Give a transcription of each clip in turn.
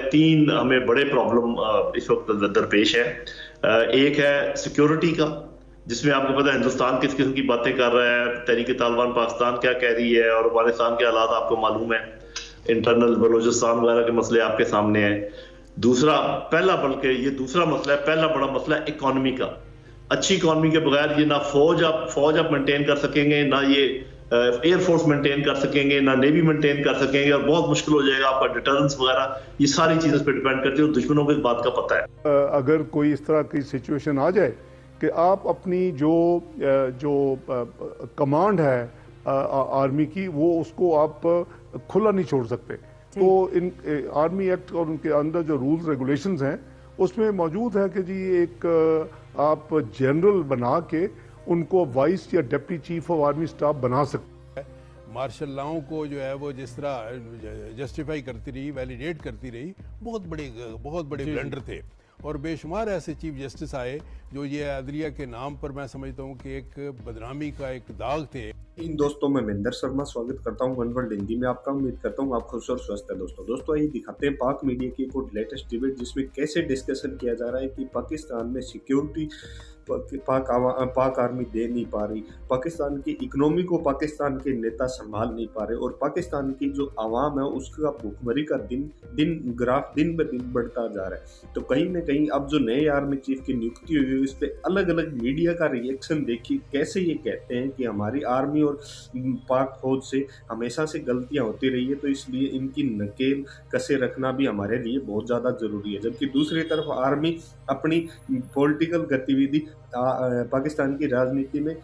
तीन हमें बड़े प्रॉब्लम इस वक्त दरपेश है। एक है सिक्योरिटी का, जिसमें आपको पता है हिंदुस्तान किस किस्म की बातें कर रहा है, तहरीक तालिबान पाकिस्तान क्या कह रही है, और अफगानिस्तान के हालात आपको मालूम है, इंटरनल बलोचिस्तान वगैरह के मसले आपके सामने हैं। दूसरा पहला बल्कि ये दूसरा मसला है, पहला बड़ा मसला है इकॉनमी का। अच्छी इकॉनमी के बगैर ये ना फौज आप मेंटेन कर सकेंगे, ना ये एयरफोर्स मेंटेन कर सकेंगे, ना नेवी मेंटेन कर सकेंगे, और बहुत मुश्किल हो जाएगा आपका डिटरेंस वगैरह। ये सारी चीजें इस पर डिपेंड करती है और दुश्मनों को इस बात का पता है। अगर कोई इस तरह की सिचुएशन आ जाए कि आप अपनी जो कमांड है आर्मी की, वो उसको आप खुला नहीं छोड़ सकते, तो इन आर्मी एक्ट और उनके अंदर जो रूल्स रेगुलेशंस हैं उसमें मौजूद है कि जी एक आप जनरल बना के उनको वाइस या deputy chief of army staff बना सकते हैं। मार्शल लॉ को जो है वो जिस तरह जस्टिफाई करती रही, वैलिडेट करती रही, बहुत बड़े ब्लंडर थे। और बेशुमार ऐसे चीफ जस्टिस आए जो ये अदलिया के नाम पर मैं समझता हूँ कि एक बदनामी का एक दाग थे। इन दोस्तों मैं महेंद्र शर्मा स्वागत करता हूं वन वर्ल्ड हिंदी में आपका। उम्मीद करता हूं आप खुश और स्वस्थ है। दोस्तों आइए दिखाते हैं पाक मीडिया की एक और लेटेस्ट डिबेट, जिसमें कैसे डिस्कशन किया जा रहा है कि पाकिस्तान में सिक्योरिटी पाक आर्मी दे नहीं पा रही, पाकिस्तान की इकोनॉमी को पाकिस्तान के नेता संभाल नहीं पा रहे, और पाकिस्तान की जो आवाम है उसका भूखमरी का ग्राफ दिन ब दिन बढ़ता जा रहा है। तो कहीं ना कहीं अब जो नए आर्मी चीफ की नियुक्ति हुई है, इस पर अलग अलग मीडिया का रिएक्शन देखिए, कैसे ये कहते हैं कि हमारी आर्मी और पाक फौज से हमेशा से गलतियां होती रही है, तो इसलिए इनकी नकेल कसे रखना भी हमारे लिए बहुत ज़्यादा ज़रूरी है। जबकि दूसरी तरफ आर्मी अपनी पॉलिटिकल गतिविधि पाकिस्तान की राजनीति में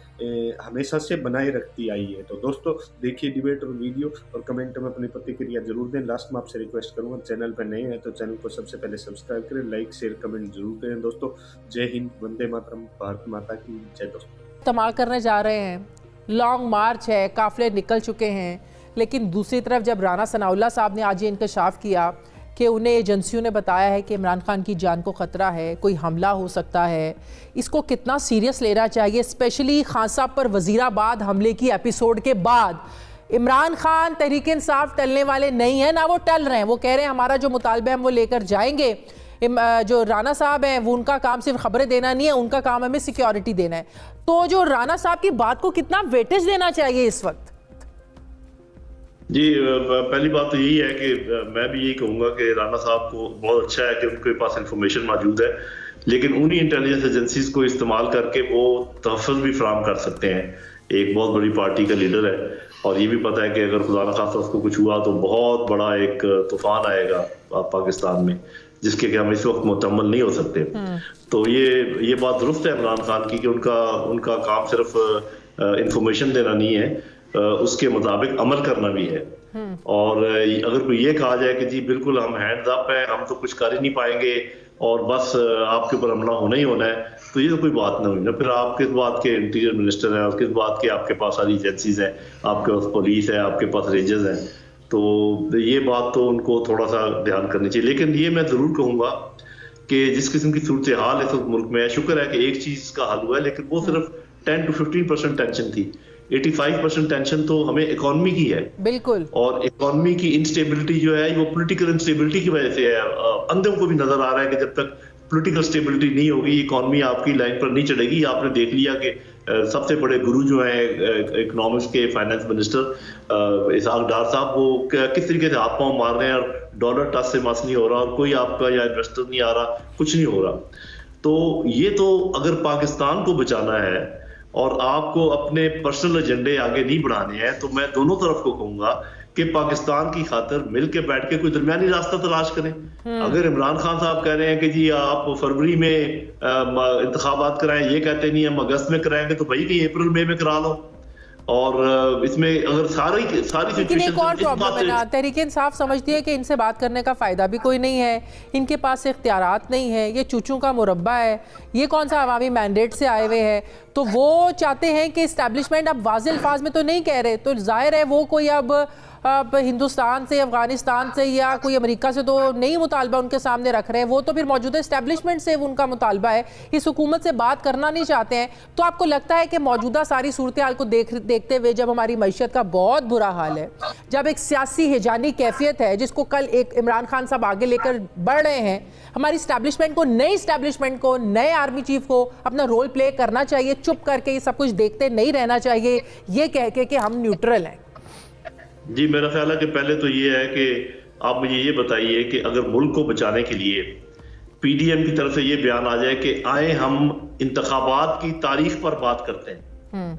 हमेशा से बनाए रखती आई है। तो दोस्तों देखिए डिबेट और वीडियो, और कमेंट में अपनी प्रतिक्रिया जरूर दें। लास्ट में आपसे रिक्वेस्ट करूंगा, चैनल पर नए हैं तो चैनल को सबसे पहले सब्सक्राइब करें, लाइक शेयर कमेंट जरूर करें। दोस्तों जय हिंद, वंदे मातरम, भारत माता की जय। दोस्तों इस्तेमाल करने जा रहे हैं, लॉन्ग मार्च है, काफिले निकल चुके हैं, लेकिन दूसरी तरफ जब राना सनाउल्लाह साहब ने आज ये इंकशाफ किया कि उन्हें एजेंसियों ने बताया है कि इमरान खान की जान को ख़तरा है, कोई हमला हो सकता है, इसको कितना सीरियस लेना चाहिए? स्पेशली खान साहब पर वज़ीराबाद हमले की एपिसोड के बाद इमरान खान तहरीक इंसाफ टलने वाले नहीं हैं, ना वो टल रहे हैं। वो कह रहे हैं हमारा जो मुतालबा है हम वो लेकर जाएंगे। जो राना साहब हैं वो उनका काम सिर्फ खबरें देना नहीं है, उनका काम हमें सिक्योरिटी देना है। तो जो राना साहब की बात को कितना वेटेज देना चाहिए इस वक्त? जी पहली बात तो यही है कि मैं भी यही कहूँगा कि राना साहब को बहुत अच्छा है कि उनके पास इंफॉर्मेशन मौजूद है, लेकिन उन्हीं इंटेलिजेंस एजेंसीज को इस्तेमाल करके वो तहफ़्फ़ुज़ भी फराहम कर सकते हैं। एक बहुत बड़ी पार्टी का लीडर है और ये भी पता है कि अगर खुदा न खास्ता उसको कुछ हुआ तो बहुत बड़ा एक तूफान आएगा पाकिस्तान में, जिसके कि हम इस वक्त मुतम्मल नहीं हो सकते। तो ये बात दुरुस्त है इमरान खान की कि उनका काम सिर्फ इंफॉर्मेशन देना नहीं है, उसके मुताबिक अमल करना भी है। और अगर कोई ये कहा जाए कि जी बिल्कुल हम हैंड्स अप है, हम तो कुछ कर ही नहीं पाएंगे और बस आपके ऊपर हमला होना ही होना है, तो ये तो कोई बात नहीं हुई ना। फिर आप किस बात के इंटीरियर मिनिस्टर हैं और किस बात के आपके पास सारी एजेंसीज हैं, आपके पास पुलिस है, आपके पास रेंजर्स हैं, तो ये बात तो उनको थोड़ा सा ध्यान करनी चाहिए। लेकिन ये मैं जरूर कहूँगा कि जिस किस्म की सूरत हाल इस मुल्क में है, शुक्र है कि एक चीज का हल हुआ है, लेकिन वो सिर्फ 10 to 15% टेंशन थी। 85% टेंशन तो हमें इकोनॉमी की है। बिल्कुल। और इकोनॉमी की इंस्टेबिलिटी जो है वो पॉलिटिकल इंस्टेबिलिटी की वजह से है। अंधों को भी नजर आ रहा है कि जब तक पॉलिटिकल स्टेबिलिटी नहीं होगी, इकोनॉमी आपकी लाइन पर नहीं चढ़ेगी। आपने देख लिया कि सबसे बड़े गुरु जो हैं इकोनॉमिक्स के, फाइनेंस मिनिस्टर इसहाक डार साहब, वो किस तरीके से हाथ पांव मार रहे हैं और डॉलर टच से मस नहीं हो रहा और कोई आपका या इन्वेस्टर नहीं आ रहा, कुछ नहीं हो रहा। तो ये तो अगर पाकिस्तान को बचाना है और आपको अपने पर्सनल एजेंडे आगे नहीं बढ़ाने हैं, तो मैं दोनों तरफ को कहूंगा कि पाकिस्तान की खातिर मिलके बैठ के कोई दरमियानी रास्ता तलाश करें। अगर इमरान खान साहब कह रहे हैं कि जी आप फरवरी में इंतखाबात कराएं, ये कहते नहीं हम अगस्त में कराएंगे, तो भाई कहीं अप्रैल मई में करा लो। और इसमें अगर सारी लेकिन एक और प्रॉब्लम है ना, तहरीक इंसाफ समझती है कि इनसे बात करने का फायदा भी कोई नहीं है, इनके पास इख्तियारात नहीं है, ये चूचू का मुरब्बा है, ये कौन सा अवामी मैंडेट से आए हुए हैं। तो वो चाहते हैं कि इस्टेब्लिशमेंट अब वाज़ेह अल्फाज में तो नहीं कह रहे, तो जाहिर है वो कोई अब हिंदुस्तान से, अफगानिस्तान से या कोई अमेरिका से तो नहीं मुतालबा उनके सामने रख रहे हैं, वो तो फिर मौजूदा इस्टेब्लिशमेंट से उनका मुतालबा है, इस हुकूमत से बात करना नहीं चाहते हैं। तो आपको लगता है कि मौजूदा सारी सूरत हाल को देखते हुए, जब हमारी मईशत का बहुत बुरा हाल है, जब एक सियासी हिजानी कैफियत है जिसको कल एक इमरान खान साहब आगे लेकर बढ़ रहे हैं, हमारी इस्टेब्लिशमेंट को, नई इस्टेब्लिशमेंट को, नए आर्मी चीफ को अपना रोल प्ले करना चाहिए, चुप करके ये सब कुछ देखते नहीं रहना चाहिए, ये कह के कि हम न्यूट्रल हैं? जी, मेरा ख्याल है कि पहले तो ये है कि आप मुझे ये बताइए कि अगर मुल्क को बचाने के लिए पीडीएम की तरफ से ये बयान आ जाए कि आए हम इंतखाबात की तारीख पर बात करते हैं,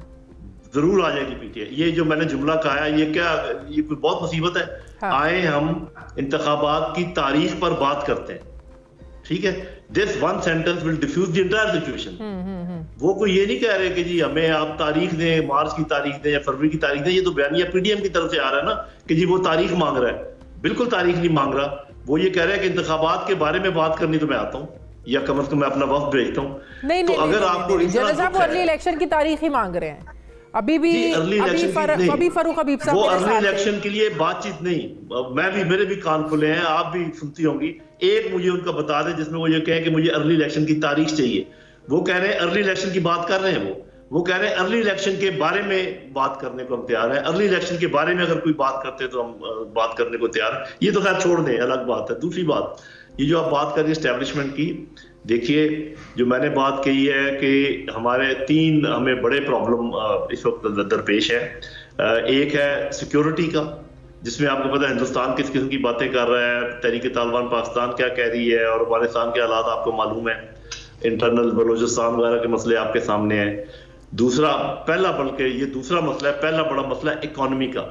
जरूर आ जाएगी पीटीए। ये जो मैंने जुमला कहा है, ये क्या, ये कोई बहुत मुसीबत है? हाँ। आए हम इंतखाबात की तारीख पर बात करते हैं, ठीक है। This one sentence will diffuse the entire situation. वो कोई ये नहीं कह रहे कि जी हमें आप तारीख दें, मार्च की तारीख दें या फरवरी की तारीख दें। ये तो बयानिया पीडीएम की तरफ से आ रहा है ना कि जी वो तारीख मांग रहा है। बिल्कुल तारीख नहीं मांग रहा, वो ये कह रहा है कि इंतखाबात के बारे में बात करनी तो मैं आता हूँ, या कम से कम मैं अपना वक्त भेजता हूँ। नहीं, तो अगर आपको अर्ली इलेक्शन की तारीख ही मांग रहे हैं, अभी अर्ली फारूक हबीब साहब वो अर्ली इलेक्शन के लिए बातचीत नहीं। मैं भी, मेरे भी कान खुले हैं, आप भी सुनती होंगी। एक मुझे उनका बता दें जिसमें वो ये कहें कि मुझे अर्ली इलेक्शन की तारीख चाहिए। वो कह रहे हैं अर्ली इलेक्शन की बात कर रहे हैं, वो कह रहे हैं अर्ली इलेक्शन के बारे में बात करने को हम तैयार हैं। अर्ली इलेक्शन के बारे में अगर कोई बात करते तो हम बात करने को तैयार हैं। ये तो खैर छोड़ दें, अलग बात है। दूसरी बात, ये जो आप बात कर रही है एस्टेब्लिशमेंट की, देखिए जो मैंने बात कही है कि हमारे 3 हमें बड़े प्रॉब्लम इस वक्त दरपेश है। एक है सिक्योरिटी का, जिसमें आपको पता है हिंदुस्तान किस किस्म की बातें कर रहा है, तहरीक तालिबान पाकिस्तान क्या कह रही है, और अफगानिस्तान के हालात आपको मालूम है, इंटरनल बलोचिस्तान वगैरह के मसले आपके सामने हैं। दूसरा, पहला बल्कि ये दूसरा मसला है, पहला बड़ा मसला है इकॉनमी का।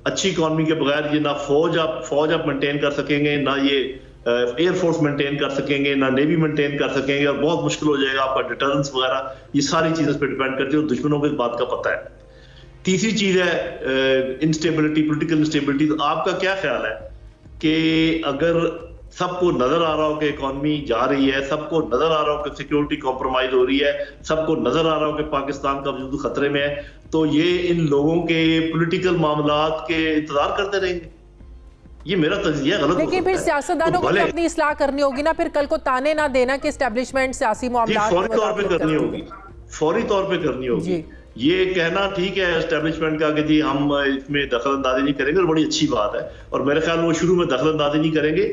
अच्छी इकॉनमी के बगैर ये ना फौज आप मेंटेन कर सकेंगे, ना ये एयरफोर्स मेंटेन कर सकेंगे, ना नेवी मेंटेन कर सकेंगे, और बहुत मुश्किल हो जाएगा आपका डिटरेंस वगैरह। ये सारी चीजें इस पर डिपेंड करती है और दुश्मनों को इस बात का पता है। तीसरी चीज है इंस्टेबिलिटी, पोलिटिकल इंस्टेबिलिटी। तो आपका क्या ख्याल है कि अगर सबको नजर आ रहा हो कि इकॉनमी जा रही है, सबको नजर आ रहा हो कि सिक्योरिटी कॉम्प्रोमाइज हो रही है, सबको नजर आ रहा हो कि पाकिस्तान का वजूद खतरे में है, तो ये इन लोगों के पॉलिटिकल मामलात के इंतजार करते रहेंगे? ये मेरा तजिया गलत हो सकता है। लेकिन फिर सियासतदानों को अपनी इस्लाह करनी होगी ना, फिर कल को ताने ना देना कि एस्टेब्लिशमेंट सियासी मामलात फौरी तौर पे करनी होगी, फौरी तौर पे करनी होगी। ये कहना ठीक है एस्टेब्लिशमेंट का कि जी हम इसमें दखलंदाजी नहीं करेंगे, और बड़ी अच्छी बात है। और मेरे ख्याल में वो शुरू में दखलंदाजी नहीं करेंगे,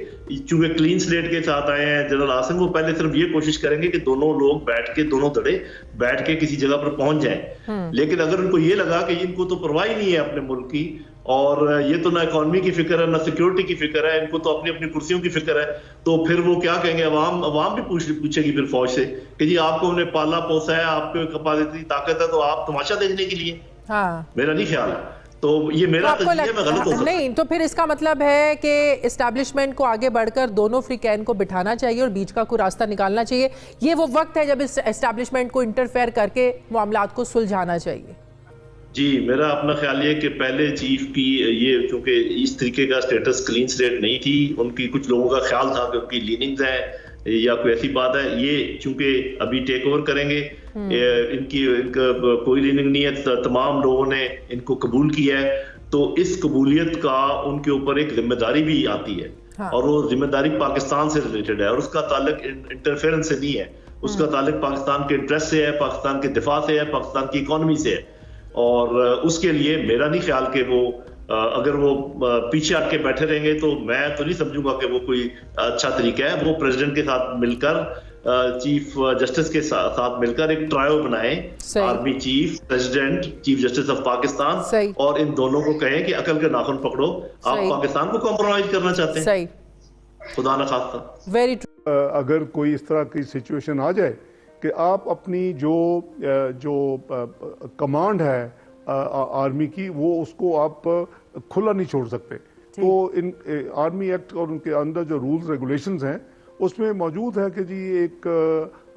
चूंकि क्लीन स्लेट के साथ आए हैं जनरल आसिम, वो पहले सिर्फ ये कोशिश करेंगे कि दोनों लोग बैठ के, दोनों धड़े बैठ के किसी जगह पर पहुंच जाएं। लेकिन अगर उनको ये लगा कि इनको तो परवाह ही नहीं है अपने मुल्क की, और ये तो ना इकॉनमी की फिक्र है ना सिक्योरिटी की फिक्र है, इनको तो अपनी अपनी कुर्सियों की फिक्र है, तो फिर वो क्या कहेंगे? अवाम भी पूछेगी फिर फौज से कि जी आपको हमने पाला पोसा है, आपके पास इतनी ताकत है, तो आप तमाशा देखने के लिए। हाँ। मेरा नहीं ख्याल है, तो ये मेरा तजरिया में गलत हो सकता है। नहीं, तो फिर इसका मतलब है कि एस्टैब्लिशमेंट को आगे बढ़कर दोनों फ्रीकैन को बिठाना चाहिए और बीच का कोई रास्ता निकालना चाहिए। ये वो वक्त है जब इस एस्टैब्लिशमेंट को इंटरफेयर करके मामलात को सुलझाना चाहिए। जी, मेरा अपना ख्याल ये कि पहले चीफ की ये, चूंकि इस तरीके का स्टेटस क्लीन स्लेट नहीं थी, उनकी कुछ लोगों का ख्याल था कि उनकी लीनिंग्स है या कोई ऐसी बात है, ये चूंकि अभी टेक ओवर करेंगे, इनका कोई लीनिंग नहीं है, तमाम लोगों ने इनको कबूल किया है, तो इस कबूलियत का उनके ऊपर एक जिम्मेदारी भी आती है। हाँ। और वो जिम्मेदारी पाकिस्तान से रिलेटेड है, और उसका ताल्लुक इंटरफेरेंस से नहीं है, उसका ताल्लुक पाकिस्तान के इंटरेस्ट से है, पाकिस्तान के दिफा से है, पाकिस्तान की इकॉनमी से है। और उसके लिए मेरा नहीं ख्याल कि वो अगर वो पीछे हट के बैठे रहेंगे, तो मैं तो नहीं समझूंगा कि वो कोई अच्छा तरीका है। वो प्रेसिडेंट के साथ मिलकर, चीफ जस्टिस के साथ मिलकर एक ट्रायो बनाए, army chief, president, chief justice of Pakistan, और इन दोनों को कहें कि अकल के नाखून पकड़ो, आप पाकिस्तान को कॉम्प्रोमाइज करना चाहते हैं, खुदा न खास्ता। Very true. अगर कोई इस तरह की सिचुएशन आ जाए कि आप अपनी जो कमांड है आर्मी की, वो उसको आप खुला नहीं छोड़ सकते, तो इन आर्मी एक्ट और उनके अंदर जो रूल्स रेगुलेशंस हैं उसमें मौजूद है कि जी एक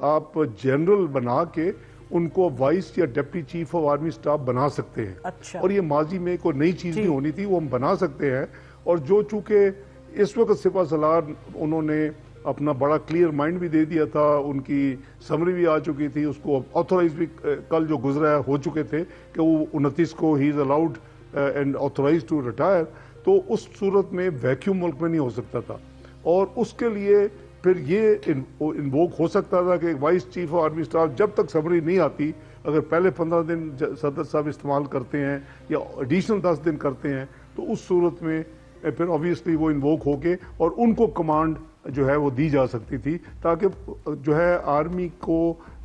आप जनरल बना के उनको वाइस या deputy chief of army staff बना सकते हैं। अच्छा। और ये माजी में कोई नई चीज़ नहीं होनी थी, वो हम बना सकते हैं। और जो चूँकि इस वक्त सिपा सलार उन्होंने अपना बड़ा क्लियर माइंड भी दे दिया था, उनकी समरी भी आ चुकी थी, उसको ऑथोराइज भी कल जो गुजरा हो चुके थे कि वो 29 को ही is allowed and authorise to retire, तो उस सूरत में वैक्यूम मुल्क में नहीं हो सकता था। और उसके लिए फिर ये इन्वोक हो सकता था कि vice chief of army staff जब तक समरी नहीं आती, अगर पहले 15 दिन सदर साहब इस्तेमाल करते हैं या एडिशनल 10 दिन करते हैं, तो उस सूरत में फिर ऑब्वियसली वो इन्वोक होके और उनको कमांड जो है वो दी जा सकती थी, ताकि जो है आर्मी को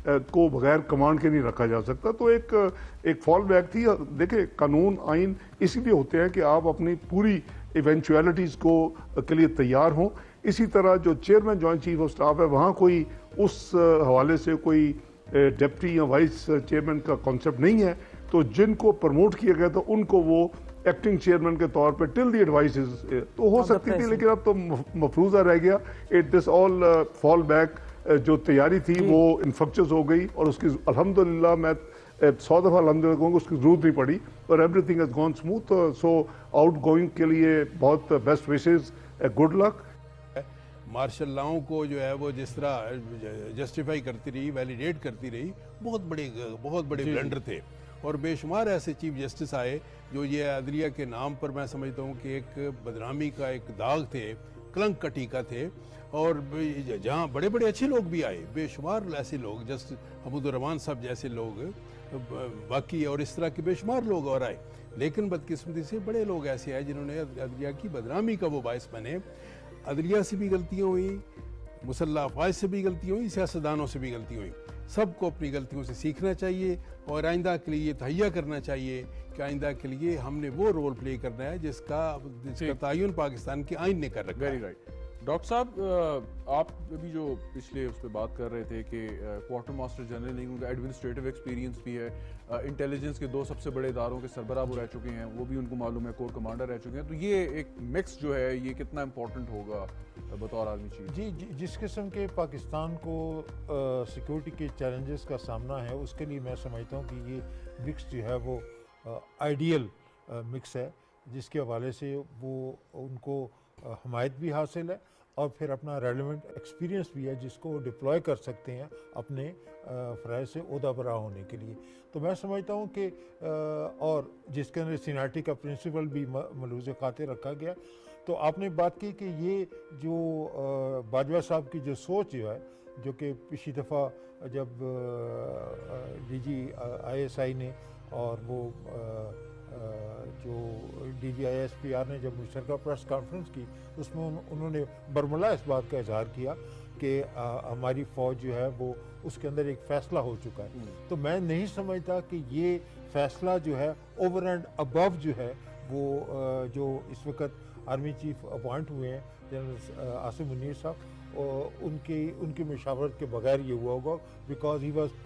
बगैर कमांड के नहीं रखा जा सकता। तो एक फॉल बैक थी। देखिए, कानून आइन इसीलिए होते हैं कि आप अपनी पूरी इवेंचुअलिटीज़ के लिए तैयार हों। इसी तरह जो chairman joint chief of staff है, वहाँ कोई उस हवाले से कोई डिप्टी या वाइस चेयरमैन का कॉन्सेप्ट नहीं है, तो जिनको प्रमोट किया गया था उनको वो एक्टिंग चेयरमैन के तौर पे टिल द एडवाइसेस तो हो सकती थी, लेकिन अब तो मफरूजा रह गया। It this all fall back जो तैयारी थी वो इन्फेक्शस हो गई, और उसकी अल्हम्दुलिल्लाह मैं 100 दफ़ा अल्हम्दुलिल्लाह कहूँगा, उसकी ज़रूरत नहीं पड़ी और everything has gone smooth. So outgoing के लिए बहुत best wishes, good luck. Martial law को जो है वो जिस तरह जस्टिफाई करती रही, वैलिडेट करती रही, बहुत बड़े ब्लंडर थे। और बेशुमार ऐसे चीफ जस्टिस आए जो ये अदलिया के नाम पर मैं समझता हूँ कि एक बदनामी का एक दाग थे, कलंक का टीका थे। और जहाँ बड़े बड़े अच्छे लोग भी आए, बेशुमार ऐसे लोग, जस्टिस हमीदुर रहमान साहब जैसे लोग, बाकी और इस तरह के बेशुमार लोग और आए, लेकिन बदकिस्मती से बड़े लोग ऐसे आए जिन्होंने अदलिया की बदनामी का वो बायस बने। अदलिया से भी गलतियाँ हुई, मुसल्लह अफवाज से भी गलतियाँ हुई, सियासतदानों से भी गलतियाँ हुई। सबको अपनी गलतियों से सीखना चाहिए और आइंदा के लिए तहैया करना चाहिए कि आइंदा के लिए हमने वो रोल प्ले करना है जिसका तयन पाकिस्तान के आइन ने कर रखा है। Very right. डॉक्टर साहब, आप अभी जो पिछले उस पर बात कर रहे थे कि क्वार्टर मास्टर जनरल नहीं, उनका एडमिनिस्ट्रेटिव एक्सपीरियंस भी है, इंटेलिजेंस के 2 सबसे बड़े इदारों के सरबराह वो रह चुके हैं, वो भी उनको मालूम है, कोर कमांडर रह चुके हैं, तो ये एक मिक्स जो है ये कितना इंपॉर्टेंट होगा बतौर आर्मी चीफ? जी, जिस किस्म के पाकिस्तान को सिक्योरिटी के चैलेंजेस का सामना है, उसके लिए मैं समझता हूँ कि ये मिक्स जो है वो आइडियल मिक्स है, जिसके हवाले से वो उनको हमायत भी हासिल है और फिर अपना रेलेवेंट एक्सपीरियंस भी है जिसको डिप्लॉय कर सकते हैं अपने फ़राइज़ से ओहदा बरा होने के लिए। तो मैं समझता हूँ कि और जिसके अंदर सीनियरिटी का प्रिंसिपल भी मलूज़ खातिर रखा गया। तो आपने बात की कि ये जो बाजवा साहब की जो सोच है, जो कि पिछली दफ़ा जब DG ISI ने और वो जो DG ISPR ने जब मुश्तरका प्रेस कॉन्फ्रेंस की, उसमें उन्होंने बरमला इस बात का इजहार किया कि हमारी फ़ौज जो है वो उसके अंदर एक फ़ैसला हो चुका है। तो मैं नहीं समझता कि ये फ़ैसला जो है ओवर एंड अबव जो है वो जो इस वक्त आर्मी चीफ अपॉइंट हुए हैं जनरल आसिम मुनीर साहब, उनकी मशावरत के बगैर ये हुआ होगा, बिकॉज ही वॉज